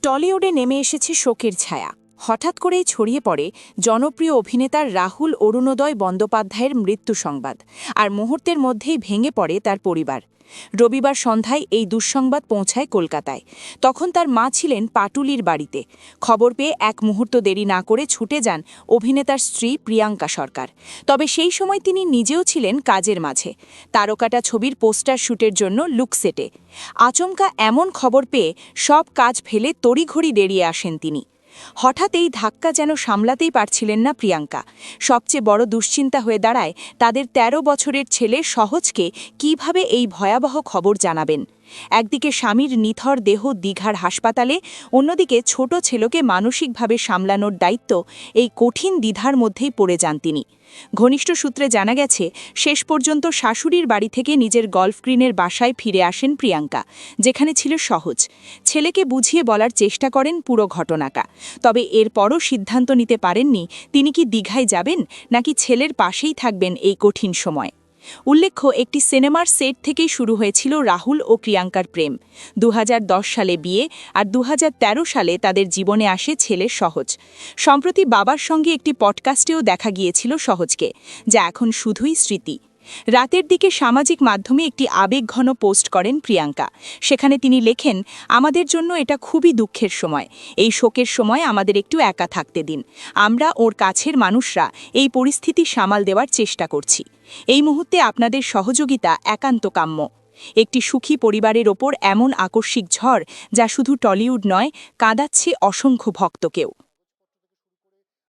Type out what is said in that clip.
টলিউডে নেমে এসেছে শোকের ছায়া। হঠাৎ করেই ছড়িয়ে পড়ে জনপ্রিয় অভিনেতার রাহুল অরুণোদয় বন্দ্যোপাধ্যায়ের মৃত্যু সংবাদ, আর মুহূর্তের মধ্যেই ভেঙে পড়ে তার পরিবার। রবিবার সন্ধ্যায় এই দুঃসংবাদ পৌঁছায় কলকাতায়। তখন তার মা ছিলেন পাটুলির বাড়িতে। খবর পেয়ে এক মুহূর্ত দেরি না করে ছুটে যান অভিনেতার স্ত্রী প্রিয়াঙ্কা সরকার। তবে সেই সময় তিনি নিজেও ছিলেন কাজের মাঝে, তারকাটা ছবির পোস্টার শ্যুটের জন্য লুকসেটে। আচমকা এমন খবর পেয়ে সব কাজ ফেলে তড়িঘড়ি বেরিয়ে আসেন তিনি। হঠাৎ এই ধাক্কা যেন সামলাতেই পারছিলেন না প্রিয়াঙ্কা। সবচেয়ে বড় দুশ্চিন্তা হয়ে দাঁড়ায় তাদের ১৩ বছরের ছেলে সহজকে কিভাবে এই ভয়াবহ খবর জানাবেন। একদিকে স্বামীর নিথর দেহ দীঘার হাসপাতালে, অন্যদিকে ছোট ছেলেকে মানসিকভাবে সামলানোর দায়িত্ব। এই কঠিন দ্বিধার মধ্যেই পড়ে যান তিনি। ঘনিষ্ঠ সূত্রে জানা গেছে, শেষ পর্যন্ত শাশুড়ির বাড়ি থেকে নিজের গল্ফ গ্রিনের বাসায় ফিরে আসেন প্রিয়াঙ্কা, যেখানে ছিল সহজ। ছেলেকে বুঝিয়ে বলার চেষ্টা করেন পুরো ঘটনাটা। তবে এরপরও সিদ্ধান্ত নিতে পারেননি তিনি কি দীঘায় যাবেন নাকি ছেলের পাশেই থাকবেন এই কঠিন সময়। উল্লেখ্য, একটি সিনেমার সেট থেকেই শুরু হয়েছিল রাহুল ও প্রিয়াঙ্কার প্রেম। ২০১০ সালে বিয়ে, আর ২০১৩ সালে তাদের জীবনে আসে ছেলে সহজ। সম্প্রতি বাবার সঙ্গে একটি পডকাস্টেও দেখা গিয়েছিল সহজকে, যা এখন শুধুই স্মৃতি। রাতের দিকে সামাজিক মাধ্যমে একটি আবেগঘন পোস্ট করেন প্রিয়াঙ্কা। সেখানে তিনি লেখেন, আমাদের জন্য এটা খুবই দুঃখের সময়। এই শোকের সময় আমাদের একটু একা থাকতে দিন। আমরা ওর কাছের মানুষরা এই পরিস্থিতি সামাল দেওয়ার চেষ্টা করছি। এই মুহূর্তে আপনাদের সহযোগিতা একান্ত কাম্য। একটি সুখী পরিবারের ওপর এমন আকস্মিক ঝড়, যা শুধু টলিউড নয়, কাঁদাচ্ছে অসংখ্য ভক্তকেও।